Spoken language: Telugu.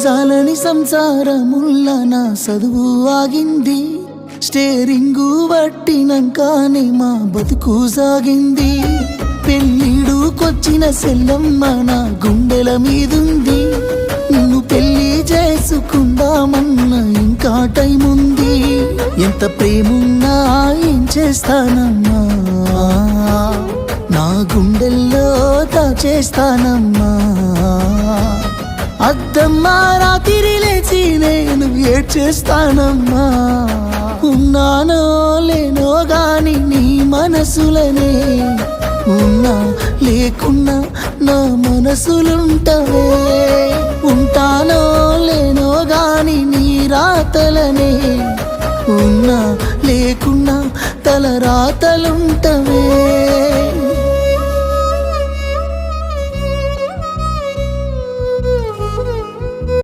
జాలని సంసారముల్ల నా చదువు ఆగింది స్టేరింగు పట్టినంకానే మా బతుకు సాగింది పెళ్ళిడుకొచ్చిన సెల్లమ్మ నా గుండెల మీదుంది నిన్ను పెళ్లి చేసుకుందామన్న ఇంకా టైం ఉంది ఎంత ప్రేమున్నా ఏం చేస్తానమ్మా నా గుండెల్లో దాచేస్తానమ్మా అద్దమ్మా రాత్రి లేచి నేను ఏడ్చేస్తానమ్మా ఉన్నానో లేనో గాని నీ మనసులనే ఉన్నా లేకున్నా నా మనసులుంటవే ఉంటానో లేనో గాని నీ రాతలనే ఉన్నా లేకున్నా తల రాతలుంటవే